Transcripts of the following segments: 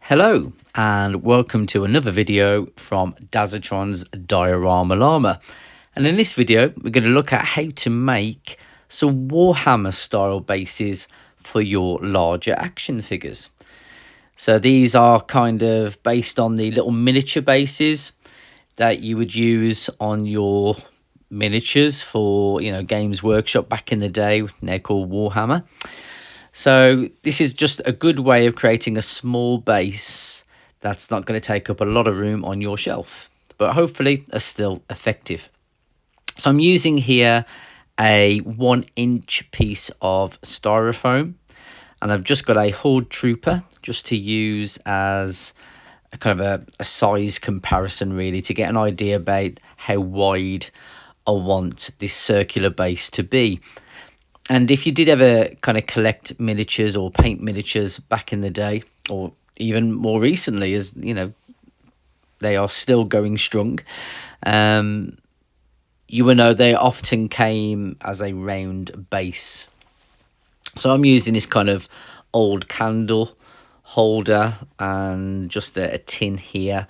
Hello and welcome to another video from Dazatron's Diorama Llama. And in this video we're going to look at how to make some Warhammer style bases for your larger action figures. So these are kind of based on the little miniature bases that you would use on your miniatures for, Games Workshop back in the day, now called Warhammer. So this is just a good way of creating a small base that's not going to take up a lot of room on your shelf, but hopefully are still effective. So I'm using here a 1-inch piece of styrofoam, and I've just got a Horde Trooper just to use as a kind of a size comparison, really, to get an idea about how wide I want this circular base to be. And if you did ever kind of collect miniatures or paint miniatures back in the day, or even more recently, as they are still going strong, you will know they often came as a round base. So I'm using this kind of old candle holder and just a tin here,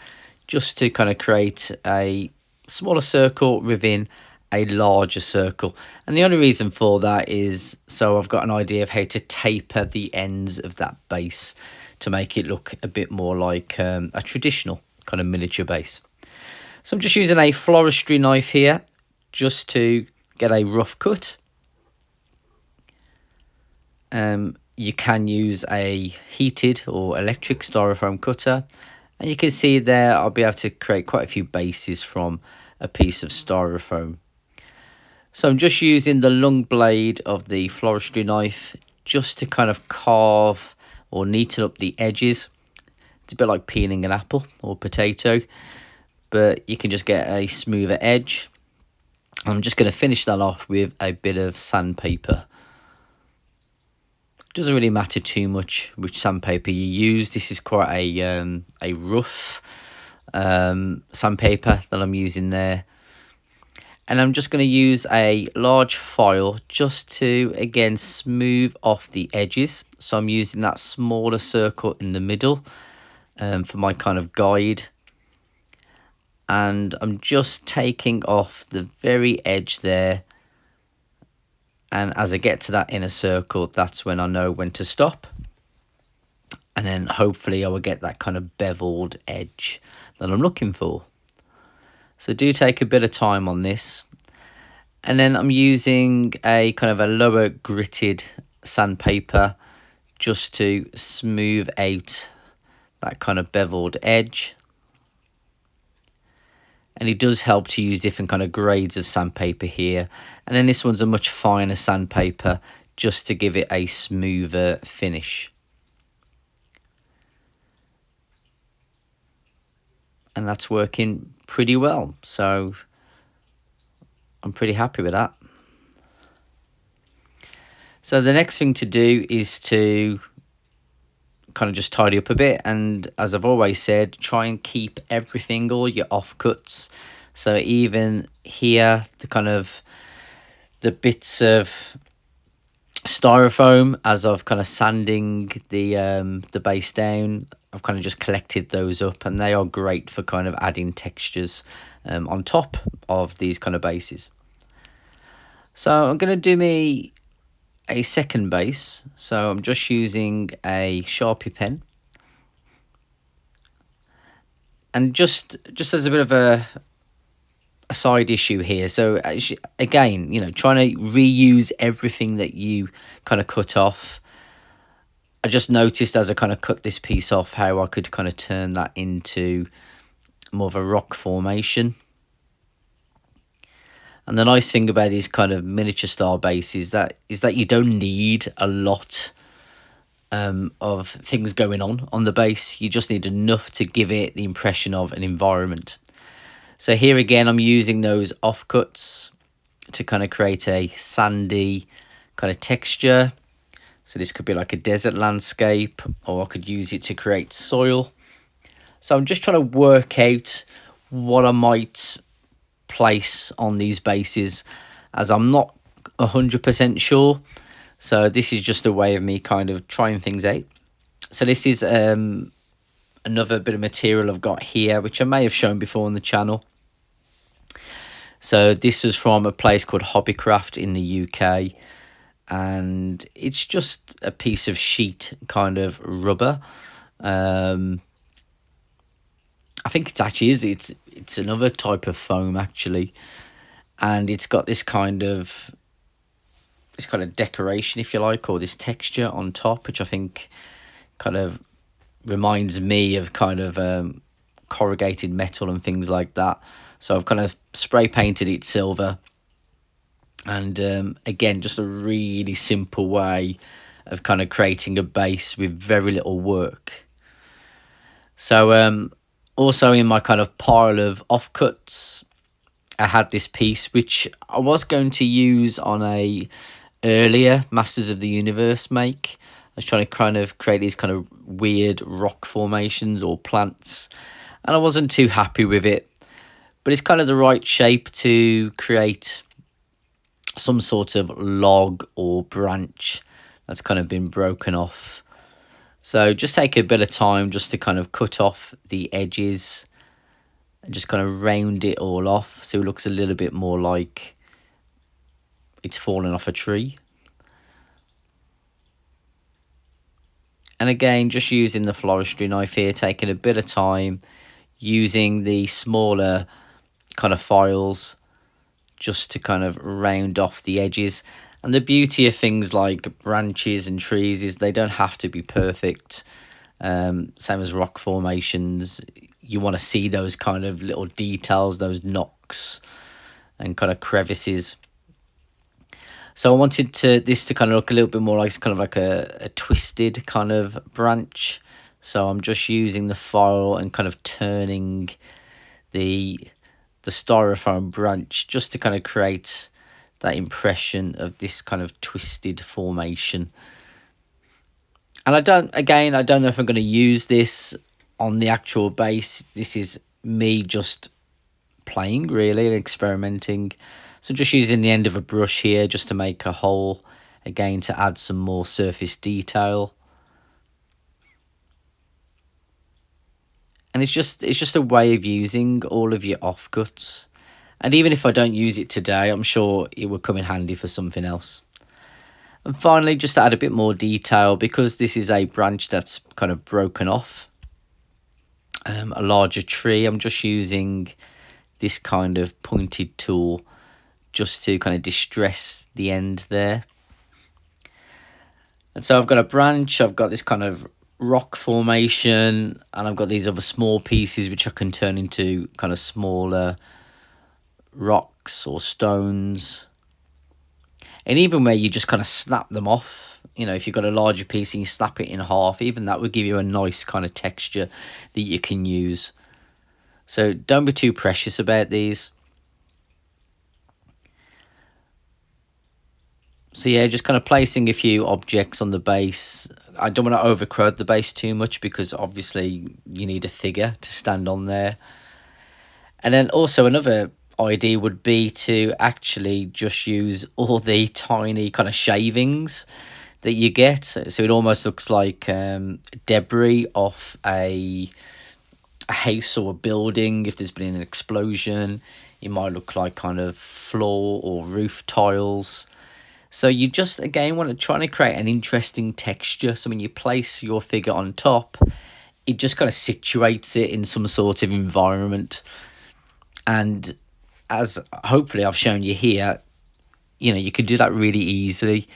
just to kind of create a smaller circle within a larger circle. And the only reason for that is so I've got an idea of how to taper the ends of that base to make it look a bit more like a traditional kind of miniature base. So I'm just using a floristry knife here just to get a rough cut. You can use a heated or electric styrofoam cutter, and you can see there I'll be able to create quite a few bases from a piece of styrofoam. So I'm just using the long blade of the floristry knife just to kind of carve or neaten up the edges. It's a bit like peeling an apple or potato, but you can just get a smoother edge. I'm just going to finish that off with a bit of sandpaper. Doesn't really matter too much which sandpaper you use. This is quite a rough sandpaper that I'm using there. And I'm just going to use a large file just to, again, smooth off the edges. So I'm using that smaller circle in the middle for my kind of guide. And I'm just taking off the very edge there. And as I get to that inner circle, that's when I know when to stop. And then hopefully I will get that kind of beveled edge that I'm looking for. So do take a bit of time on this. And then I'm using a kind of a lower gritted sandpaper just to smooth out that kind of beveled edge. And it does help to use different kind of grades of sandpaper here. And then this one's a much finer sandpaper just to give it a smoother finish. And that's working pretty well. So I'm pretty happy with that. So the next thing to do is to kind of just tidy up a bit, and as I've always said, try and keep everything, all your offcuts. So even here, the bits of styrofoam, as I've kind of sanding the base down, I've kind of just collected those up, and they are great for kind of adding textures on top of these kind of bases. So I'm going to do me a second base. So I'm just using a Sharpie pen, and just as a bit of a side issue here, so again, trying to reuse everything that you kind of cut off. I just noticed as I kind of cut this piece off how I could kind of turn that into more of a rock formation. And the nice thing about these kind of miniature style bases is that you don't need a lot of things going on the base. You just need enough to give it the impression of an environment. So here again, I'm using those offcuts to kind of create a sandy kind of texture. So this could be like a desert landscape, or I could use it to create soil. So I'm just trying to work out what I might place on these bases, as I'm not 100% sure. So this is just a way of me kind of trying things out. So this is another bit of material I've got here, which I may have shown before on the channel. So this is from a place called Hobbycraft in the UK, and it's just a piece of sheet kind of rubber. I think it's another type of foam actually, and it's got this kind of decoration, if you like, or this texture on top, which I think kind of reminds me of kind of corrugated metal and things like that. So I've kind of spray painted it silver, and again, just a really simple way of kind of creating a base with very little work. So also in my kind of pile of offcuts, I had this piece which I was going to use on a earlier Masters of the Universe make. I was trying to kind of create these kind of weird rock formations or plants, and I wasn't too happy with it. But it's kind of the right shape to create some sort of log or branch that's kind of been broken off. So just take a bit of time just to kind of cut off the edges and just kind of round it all off so it looks a little bit more like it's fallen off a tree. And again, just using the floristry knife here, taking a bit of time, using the smaller kind of files just to kind of round off the edges. And the beauty of things like branches and trees is they don't have to be perfect. Same as rock formations, you want to see those kind of little details, those knocks and kind of crevices. So I wanted this to kind of look a little bit more like kind of like a twisted kind of branch. So I'm just using the file and kind of turning the styrofoam branch just to kind of create that impression of this kind of twisted formation. And I don't know if I'm going to use this on the actual base. This is me just playing really and experimenting. So just using the end of a brush here just to make a hole, again to add some more surface detail. And it's just a way of using all of your offcuts. And even if I don't use it today, I'm sure it would come in handy for something else. And finally, just to add a bit more detail, because this is a branch that's kind of broken off, a larger tree, I'm just using this kind of pointed tool just to kind of distress the end there. And so I've got a branch, I've got this kind of rock formation, and I've got these other small pieces which I can turn into kind of smaller rocks or stones. And even where you just kind of snap them off, you know, if you've got a larger piece and you snap it in half, even that would give you a nice kind of texture that you can use. So don't be too precious about these. So yeah, just kind of placing a few objects on the base. I don't want to overcrowd the base too much because obviously you need a figure to stand on there. And then also another idea would be to actually just use all the tiny kind of shavings that you get. So it almost looks like debris off a house or a building. If there's been an explosion, it might look like kind of floor or roof tiles. So you just, again, want to try to create an interesting texture. So when you place your figure on top, it just kind of situates it in some sort of environment. And as hopefully I've shown you here, you know, you can do that really easily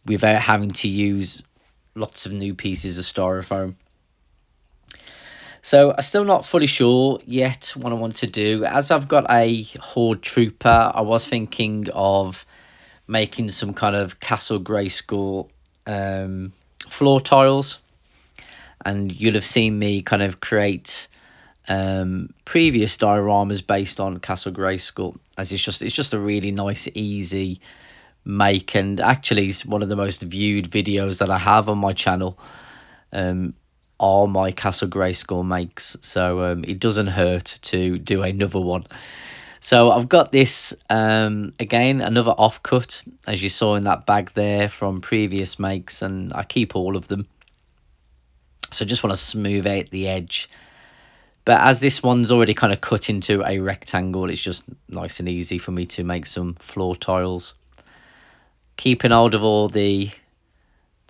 without having to use lots of new pieces of styrofoam. So I'm still not fully sure yet what I want to do. As I've got a Horde Trooper, I was thinking of making some kind of Castle Grayskull floor tiles, and you'll have seen me kind of create previous dioramas based on Castle Grayskull, as it's just a really nice, easy make, and actually it's one of the most viewed videos that I have on my channel are my Castle Grayskull makes, so it doesn't hurt to do another one. So I've got this, again, another offcut, as you saw in that bag there from previous makes, and I keep all of them. So I just want to smooth out the edge. But as this one's already kind of cut into a rectangle, it's just nice and easy for me to make some floor tiles. Keeping hold of all the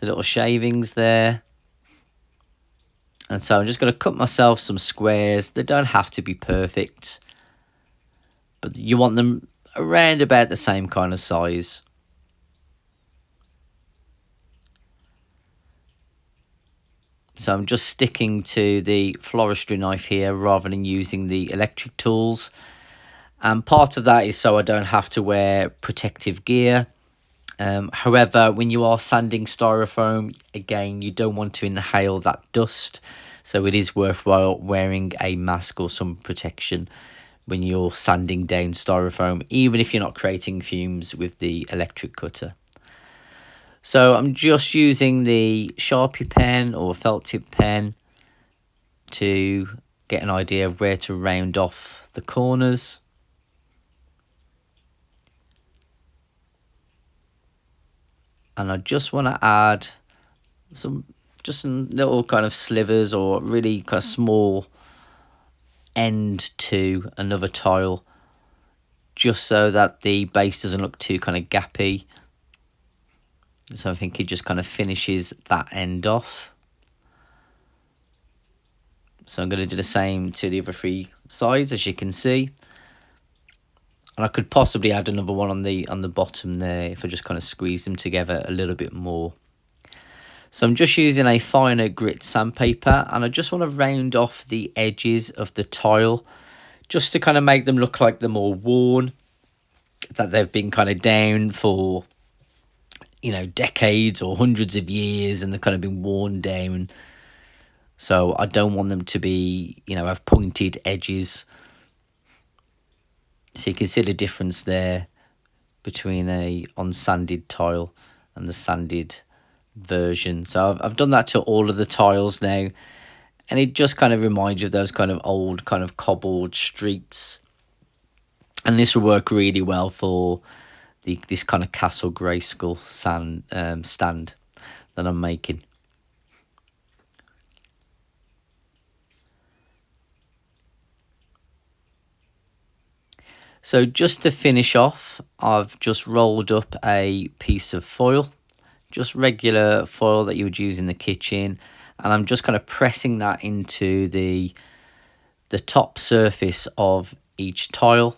little shavings there. And so I'm just going to cut myself some squares. They don't have to be perfect, but you want them around about the same kind of size. So I'm just sticking to the floristry knife here rather than using the electric tools. And part of that is so I don't have to wear protective gear. However, when you are sanding styrofoam, again, you don't want to inhale that dust. So it is worthwhile wearing a mask or some protection when you're sanding down styrofoam, even if you're not creating fumes with the electric cutter. So I'm just using the Sharpie pen or felt tip pen to get an idea of where to round off the corners. And I just want to add some little kind of slivers or really kind of small end to another tile, just so that the base doesn't look too kind of gappy. So I think it just kind of finishes that end off. So I'm going to do the same to the other three sides, as you can see. And I could possibly add another one on the bottom there if I just kind of squeeze them together a little bit more. So I'm just using a finer grit sandpaper, and I just want to round off the edges of the tile just to kind of make them look like they're more worn, that they've been kind of down for, you know, decades or hundreds of years, and they've kind of been worn down. So I don't want them to be, you know, have pointed edges. So you can see the difference there between a unsanded tile and the sanded version. So I've done that to all of the tiles now, and it just kind of reminds you of those kind of old kind of cobbled streets. And this will work really well for this kind of Castle Grayskull stand that I'm making. So just to finish off, I've just rolled up a piece of foil, just regular foil that you would use in the kitchen, and I'm just kind of pressing that into the top surface of each tile.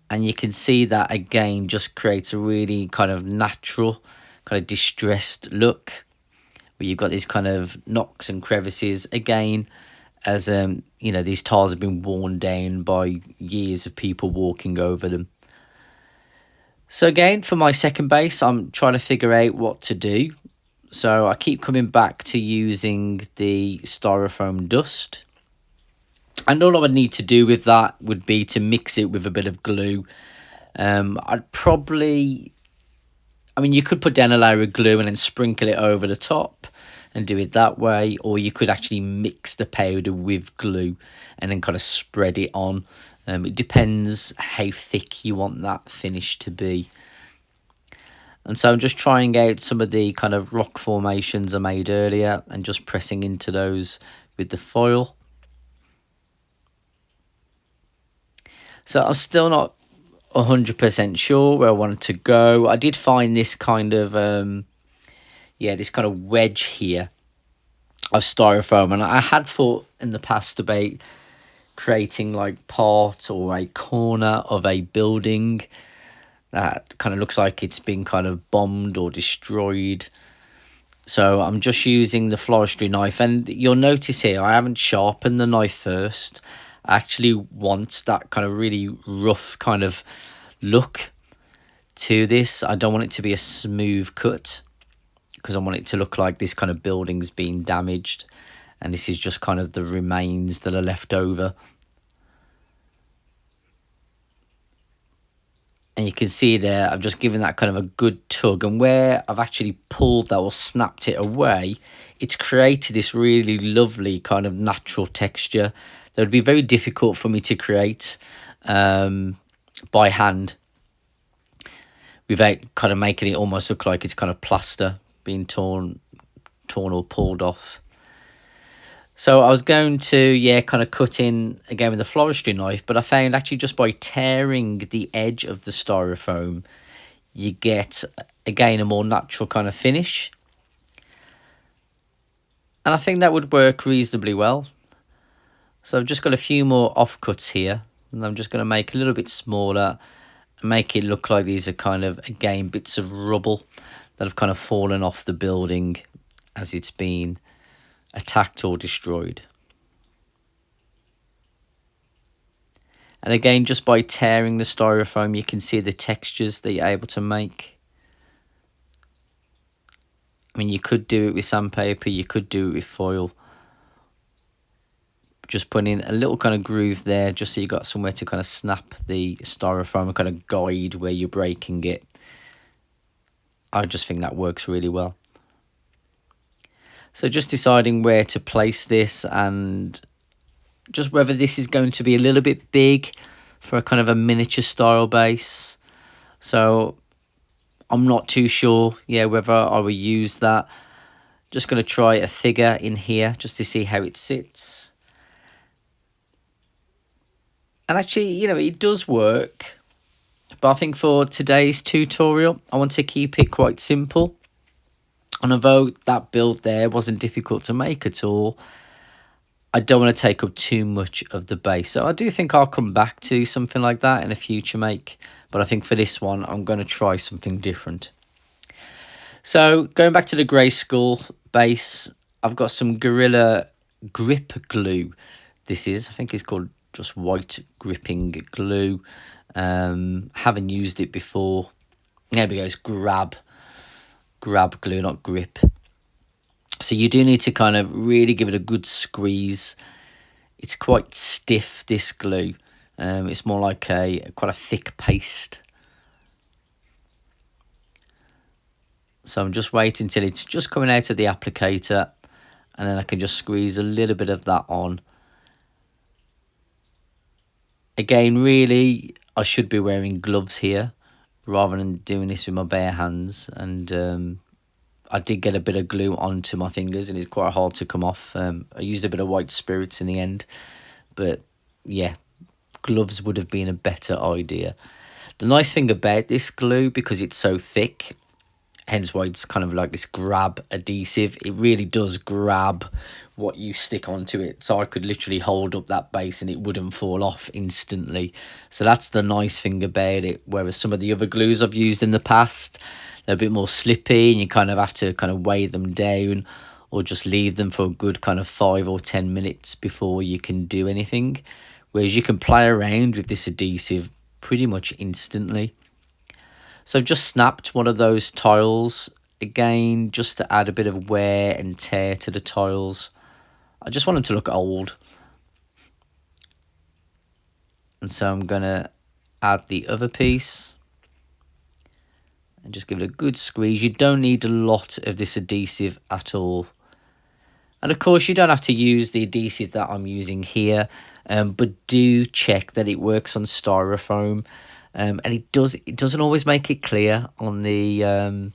And you can see that again just creates a really kind of natural, kind of distressed look, where you've got these kind of knocks and crevices again, as you know, these tiles have been worn down by years of people walking over them. So again, for my second base, I'm trying to figure out what to do. So I keep coming back to using the styrofoam dust. And all I would need to do with that would be to mix it with a bit of glue. I'd probably, I mean, you could put down a layer of glue and then sprinkle it over the top and do it that way, or you could actually mix the powder with glue and then kind of spread it on. It depends how thick you want that finish to be. And so I'm just trying out some of the kind of rock formations I made earlier and just pressing into those with the foil. So I'm still not 100% sure where I wanted to go. I did find this kind of this kind of wedge here of styrofoam, and I had thought in the past about creating like part or a corner of a building that kind of looks like it's been kind of bombed or destroyed. So I'm just using the floristry knife, and you'll notice here I haven't sharpened the knife first. I actually want that kind of really rough kind of look to this. I don't want it to be a smooth cut, because I want it to look like this kind of building's been damaged, and this is just kind of the remains that are left over. And you can see there, I've just given that kind of a good tug, and where I've actually pulled that or snapped it away, it's created this really lovely kind of natural texture that would be very difficult for me to create by hand, without kind of making it almost look like it's kind of plaster being torn or pulled off. So I was going to, yeah, kind of cut in again with a floristry knife, but I found actually just by tearing the edge of the styrofoam, you get, again, a more natural kind of finish. And I think that would work reasonably well. So I've just got a few more offcuts here, and I'm just going to make a little bit smaller and make it look like these are kind of, again, bits of rubble that have kind of fallen off the building as it's been attacked or destroyed. And again, just by tearing the styrofoam, you can see the textures that you're able to make. I mean, you could do it with sandpaper, you could do it with foil. Just putting in a little kind of groove there, just so you got somewhere to kind of snap the styrofoam and kind of guide where you're breaking it. I just think that works really well. So just deciding where to place this, and just whether this is going to be a little bit big for a kind of a miniature style base. So I'm not too sure, yeah, whether I will use that. Just going to try a figure in here just to see how it sits. And actually, you know, it does work. But I think for today's tutorial, I want to keep it quite simple. And although that build there wasn't difficult to make at all, I don't want to take up too much of the base. So I do think I'll come back to something like that in a future make. But I think for this one, I'm going to try something different. So going back to the grey skull base, I've got some Gorilla grip glue. This is, I think it's called just white gripping glue. Haven't used it before. There we go, it's grab glue, not grip. So you do need to kind of really give it a good squeeze. It's quite stiff, this glue. It's more like quite a thick paste. So I'm just waiting till it's just coming out of the applicator, and then I can just squeeze a little bit of that on. Again, really, I should be wearing gloves here rather than doing this with my bare hands. And I did get a bit of glue onto my fingers, and it's quite hard to come off. I used a bit of white spirits in the end, but yeah, gloves would have been a better idea. The nice thing about this glue, because it's so thick, hence why it's kind of like this grab adhesive, it really does grab what you stick onto it. So I could literally hold up that base and it wouldn't fall off instantly. So that's the nice thing about it. Whereas some of the other glues I've used in the past, they're a bit more slippy, and you kind of have to kind of weigh them down or just leave them for a good kind of 5 or 10 minutes before you can do anything. Whereas you can play around with this adhesive pretty much instantly. So I've just snapped one of those tiles, again, just to add a bit of wear and tear to the tiles. I just want them to look old. And so I'm going to add the other piece and just give it a good squeeze. You don't need a lot of this adhesive at all. And of course, you don't have to use the adhesive that I'm using here, but do check that it works on styrofoam. And it doesn't always make it clear on the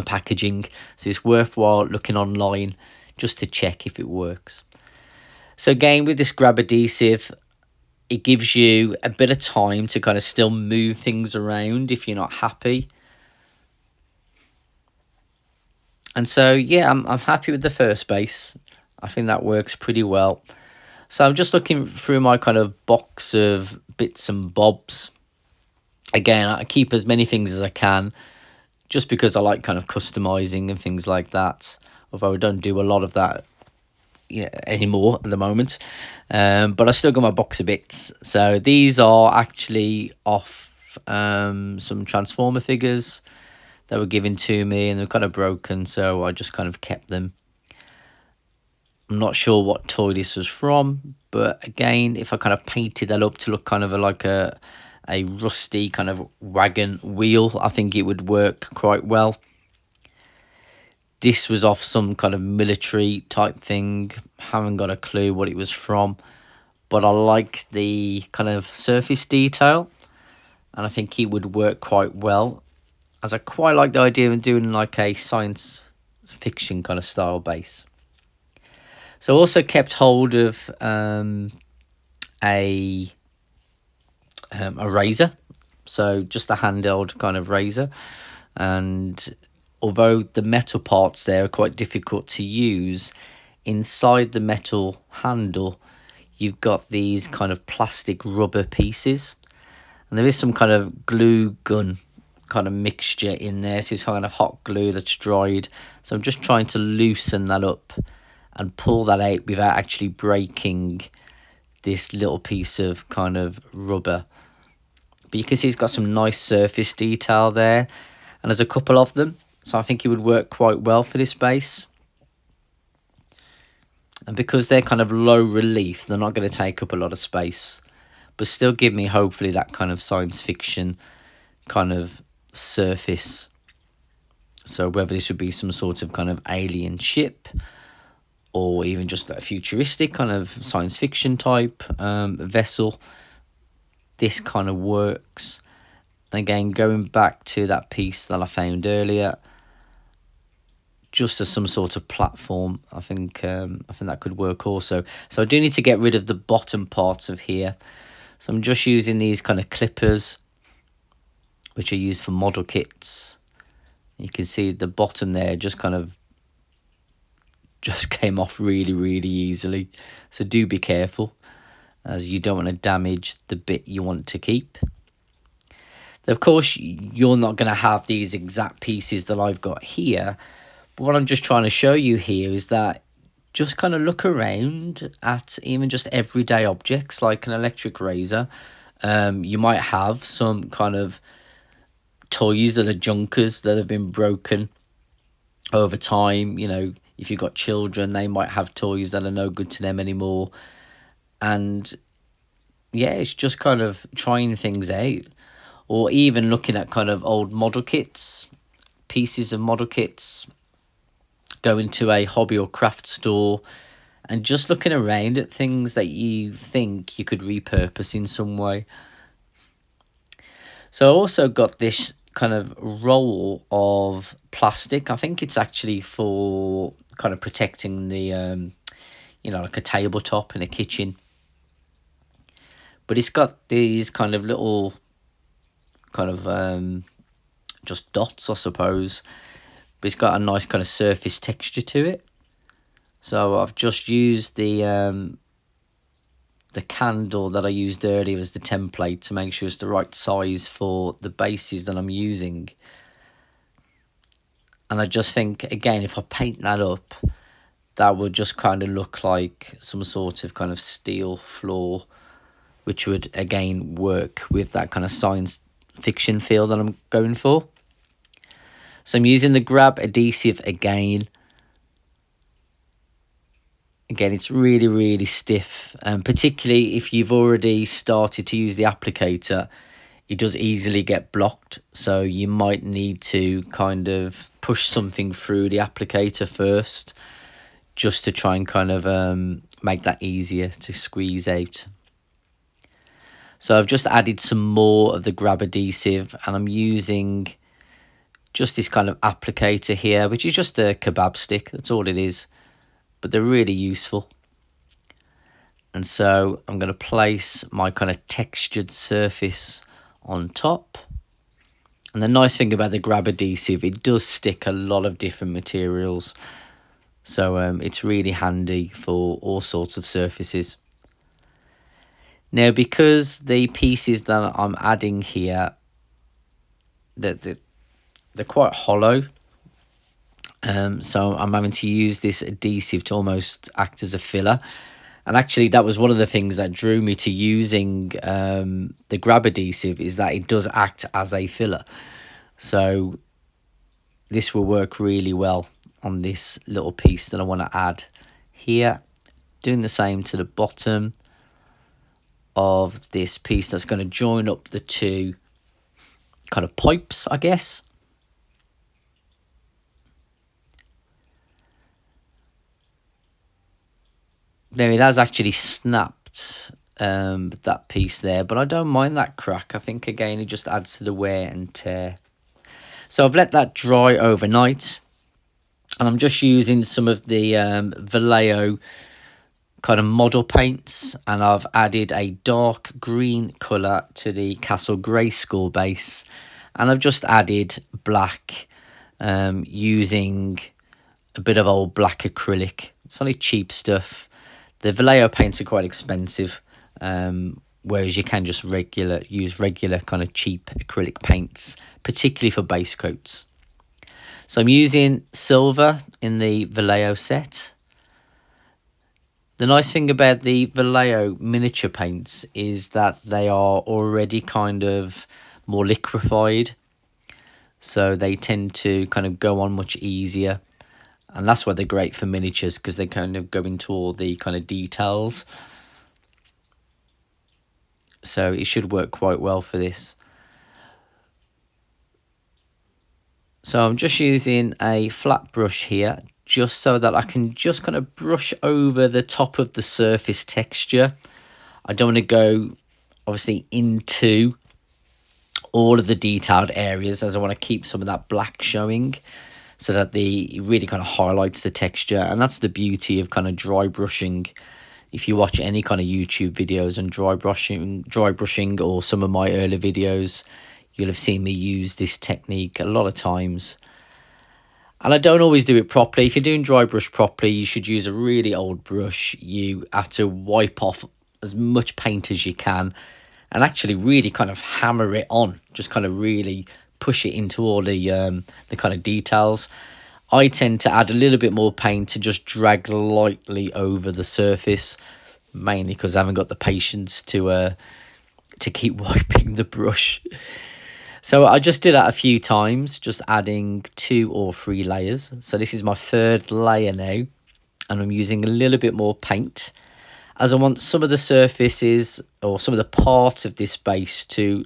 packaging, so it's worthwhile looking online just to check if it works. So again, with this grab adhesive, it gives you a bit of time to kind of still move things around if you're not happy. And so yeah, I'm happy with the first base. I think that works pretty well. So I'm just looking through my kind of box of bits and bobs. Again, I keep as many things as I can, just because I like kind of customizing and things like that. Although I don't do a lot of that anymore at the moment. But I still got my box of bits. So these are actually off some Transformer figures that were given to me, and they're kind of broken, so I just kind of kept them. I'm not sure what toy this was from, but again, if I kind of painted that up to look kind of like a rusty kind of wagon wheel, I think it would work quite well. This was off some kind of military type thing. Haven't got a clue what it was from, but I like the kind of surface detail, and I think it would work quite well, as I quite like the idea of doing like a science fiction kind of style base. So I also kept hold of a razor, so just a handheld kind of razor. And although the metal parts there are quite difficult to use, inside the metal handle you've got these kind of plastic rubber pieces, and there is some kind of glue gun kind of mixture in there, so it's kind of hot glue that's dried. So I'm just trying to loosen that up and pull that out without actually breaking this little piece of kind of rubber. But you can see it's got some nice surface detail there, and there's a couple of them, so I think it would work quite well for this base. And because they're kind of low relief, they're not going to take up a lot of space, but still give me hopefully that kind of science fiction kind of surface. So whether this would be some sort of kind of alien ship, or even just a futuristic kind of science fiction type vessel, this kind of works. And again, going back to that piece that I found earlier, just as some sort of platform, I think that could work also. So I do need to get rid of the bottom parts of here. So I'm just using these kind of clippers, which are used for model kits. You can see the bottom there just came off really easily. So do be careful, as you don't want to damage the bit you want to keep. Of course, you're not going to have these exact pieces that I've got here, but what I'm just trying to show you here is that just kind of look around at even just everyday objects like an electric razor. You might have some kind of toys that are junkers that have been broken over time. You know, if you've got children, they might have toys that are no good to them anymore. And yeah, it's just kind of trying things out, or even looking at kind of old model kits, pieces of model kits, going to a hobby or craft store and just looking around at things that you think you could repurpose in some way. So I also got this kind of roll of plastic. I think it's actually for kind of protecting the, you know, like a tabletop in a kitchen. But it's got these kind of little kind of just dots, I suppose. But it's got a nice kind of surface texture to it. So I've just used the candle that I used earlier as the template to make sure it's the right size for the bases that I'm using. And I just think, again, if I paint that up, that would just kind of look like some sort of kind of steel floor, which would, again, work with that kind of science fiction feel that I'm going for. So I'm using the grab adhesive again. Again, it's really stiff, and particularly if you've already started to use the applicator, it does easily get blocked. So you might need to kind of push something through the applicator first, just to try and kind of make that easier to squeeze out. So I've just added some more of the grab adhesive, and I'm using just this kind of applicator here, which is just a kebab stick. That's all it is. But they're really useful. And so I'm going to place my kind of textured surface on top. And the nice thing about the grab adhesive, it does stick a lot of different materials. So it's really handy for all sorts of surfaces. Now, because the pieces that I'm adding here, they're quite hollow. So I'm having to use this adhesive to almost act as a filler. And actually, that was one of the things that drew me to using the grab adhesive, is that it does act as a filler. So this will work really well on this little piece that I want to add here. Doing the same to the bottom of this piece that's going to join up the two kind of pipes, I guess. Now it has actually snapped that piece there, but I don't mind that crack. I think, again, it just adds to the wear and tear. So I've let that dry overnight, and I'm just using some of the Vallejo kind of model paints, and I've added a dark green colour to the Castle Grayskull base, and I've just added black using a bit of old black acrylic. It's only cheap stuff. The Vallejo paints are quite expensive, whereas you can just use regular kind of cheap acrylic paints, particularly for base coats. So I'm using silver in the Vallejo set. The nice thing about the Vallejo miniature paints is that they are already kind of more liquefied, so they tend to kind of go on much easier, and that's why they're great for miniatures, because they kind of go into all the kind of details. So it should work quite well for this. So I'm just using a flat brush here, just so that I can just kind of brush over the top of the surface texture. I don't want to go obviously into all of the detailed areas, as I want to keep some of that black showing, so that it really kind of highlights the texture. And that's the beauty of kind of dry brushing. If you watch any kind of YouTube videos on dry brushing or some of my earlier videos, you'll have seen me use this technique a lot of times. And I don't always do it properly. If you're doing dry brush properly, you should use a really old brush. You have to wipe off as much paint as you can and actually really kind of hammer it on. Just kind of really push it into all the kind of details. I tend to add a little bit more paint to just drag lightly over the surface, mainly because I haven't got the patience to keep wiping the brush. So I just did that a few times, just adding 2 or 3 layers. So this is my 3rd layer now, and I'm using a little bit more paint, as I want some of the surfaces or some of the parts of this base to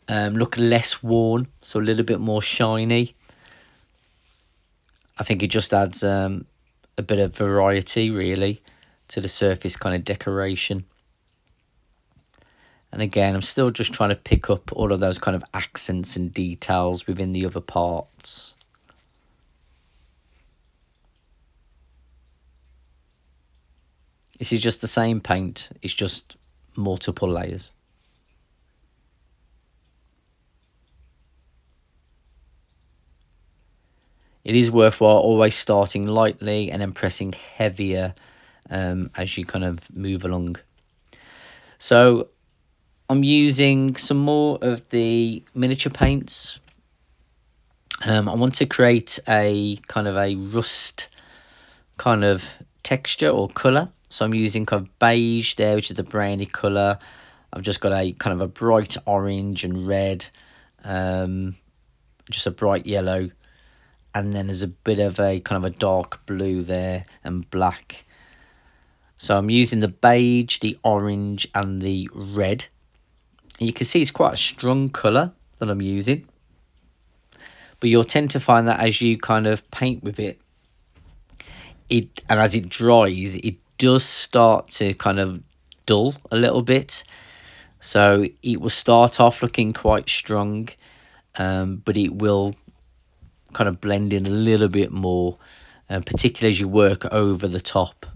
look less worn, so a little bit more shiny. I think it just adds a bit of variety really to the surface kind of decoration. And again, I'm still just trying to pick up all of those kind of accents and details within the other parts. This is just the same paint, it's just multiple layers. It is worthwhile always starting lightly and then pressing heavier as you kind of move along. So I'm using some more of the miniature paints. I want to create a kind of a rust kind of texture or colour. So I'm using kind of beige there, which is the browny colour. I've just got a kind of a bright orange and red, just a bright yellow. And then there's a bit of a kind of a dark blue there and black. So I'm using the beige, the orange and the red. And you can see it's quite a strong colour that I'm using. But you'll tend to find that as you kind of paint with it, and as it dries, it does start to kind of dull a little bit. So it will start off looking quite strong, but it will kind of blend in a little bit more, particularly as you work over the top.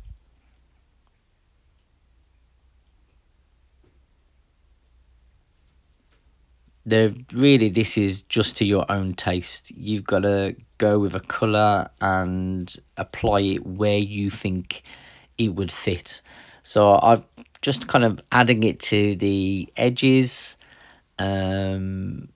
Really, this is just to your own taste. You've got to go with a colour and apply it where you think it would fit. So I've just kind of adding it to the edges, mainly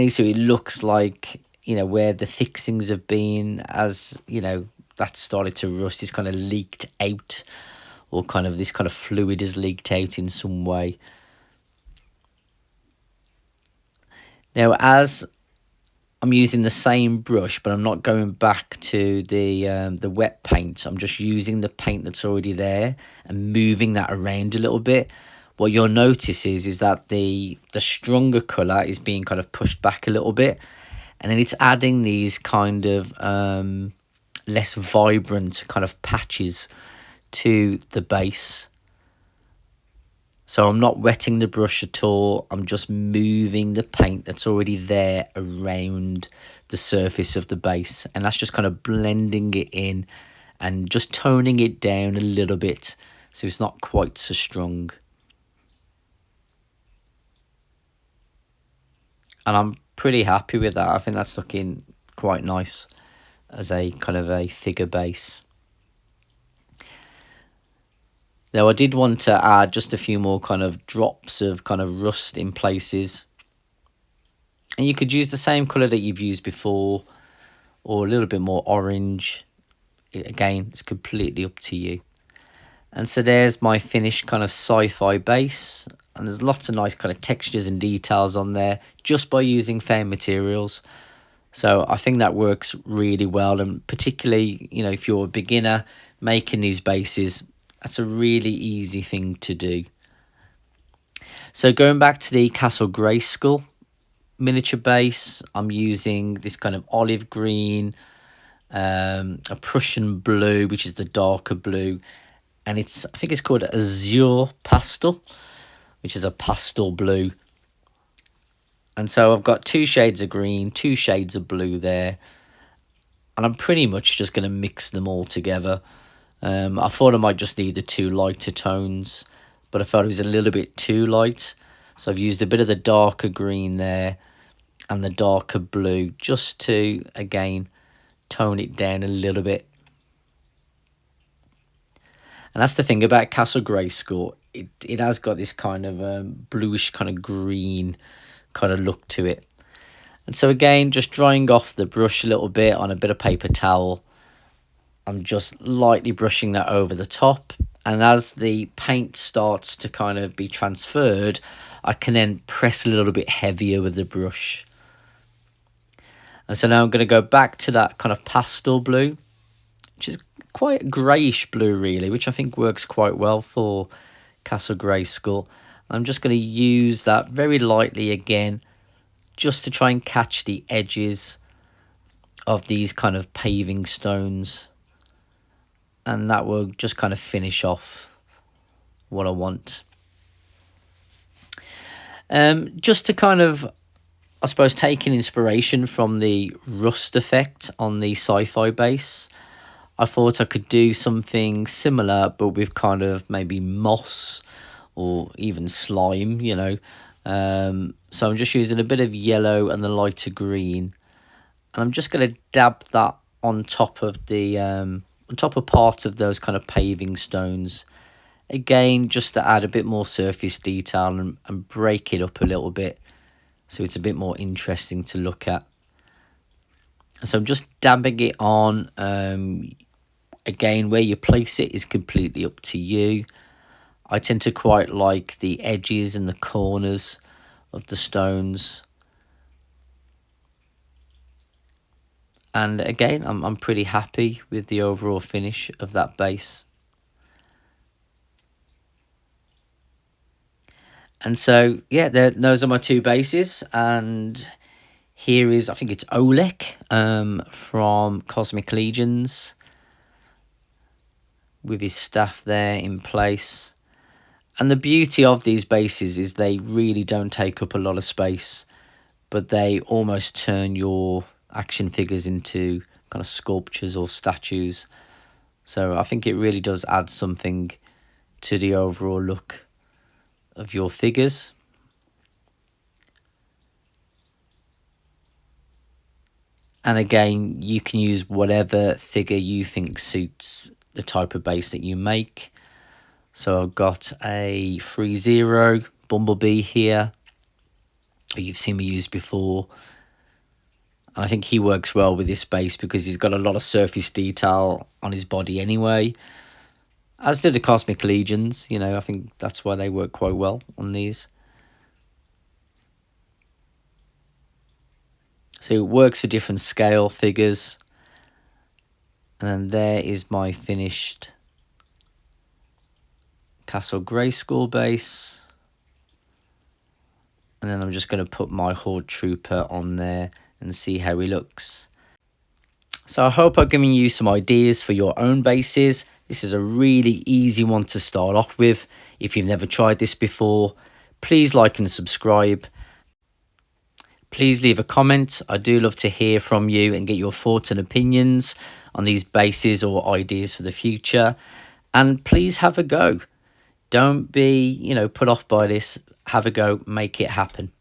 so it looks like, you know, where the fixings have been, as you know, that started to rust, it's kind of leaked out, or kind of this kind of fluid is leaked out in some way. Now, as I'm using the same brush, but I'm not going back to the wet paint, I'm just using the paint that's already there and moving that around a little bit. What you'll notice is that the stronger colour is being kind of pushed back a little bit, and then it's adding these kind of less vibrant kind of patches to the base. So I'm not wetting the brush at all, I'm just moving the paint that's already there around the surface of the base, and that's just kind of blending it in and just toning it down a little bit so it's not quite so strong. And I'm pretty happy with that. I think that's looking quite nice as a kind of a figure base. Now I did want to add just a few more kind of drops of kind of rust in places. And you could use the same colour that you've used before, or a little bit more orange. Again, it's completely up to you. And so there's my finished kind of sci-fi base. And there's lots of nice kind of textures and details on there just by using found materials. So I think that works really well. And particularly, you know, if you're a beginner making these bases, that's a really easy thing to do. So going back to the Castle Grayskull miniature base, I'm using this kind of olive green, a Prussian blue, which is the darker blue, and I think it's called Azure Pastel, which is a pastel blue. And so I've got 2 shades of green, 2 shades of blue there, and I'm pretty much just going to mix them all together. I thought I might just need the 2 lighter tones, but I felt it was a little bit too light, so I've used a bit of the darker green there and the darker blue just to, again, tone it down a little bit. And that's the thing about Castle Grayskull. It has got this kind of bluish kind of green kind of look to it. And so again, just drying off the brush a little bit on a bit of paper towel. I'm just lightly brushing that over the top. And as the paint starts to kind of be transferred, I can then press a little bit heavier with the brush. And so now I'm going to go back to that kind of pastel blue, which is quite a greyish blue really, which I think works quite well for Castle Grayskull. I'm just going to use that very lightly again, just to try and catch the edges of these kind of paving stones. And that will just kind of finish off what I want. Just to kind of, I suppose, taking inspiration from the rust effect on the sci-fi base, I thought I could do something similar, but with kind of maybe moss or even slime, you know. So I'm just using a bit of yellow and the lighter green, and I'm just going to dab that on top of the on top of part of those kind of paving stones. Again, just to add a bit more surface detail and break it up a little bit, so it's a bit more interesting to look at. So I'm just dabbing it on. Again, where you place it is completely up to you. I tend to quite like the edges and the corners of the stones. And again, I'm pretty happy with the overall finish of that base. And so, yeah, those are my 2 bases. And here is, I think it's Oleg from Cosmic Legions, with his staff there in place. And the beauty of these bases is they really don't take up a lot of space, but they almost turn your action figures into kind of sculptures or statues. So I think it really does add something to the overall look of your figures. And again, you can use whatever figure you think suits the type of base that you make. So I've got a 3-0 Bumblebee here, who you've seen me use before. And I think he works well with this base because he's got a lot of surface detail on his body anyway. As do the Cosmic Legions, you know, I think that's why they work quite well on these. So it works for different scale figures. And then there is my finished Castle Grayskull base. And then I'm just going to put my Horde Trooper on there and see how he looks. So I hope I've given you some ideas for your own bases. This is a really easy one to start off with. If you've never tried this before, please like and subscribe. Please leave a comment. I do love to hear from you and get your thoughts and opinions on these bases or ideas for the future. And please have a go. Don't be, put off by this. Have a go, make it happen.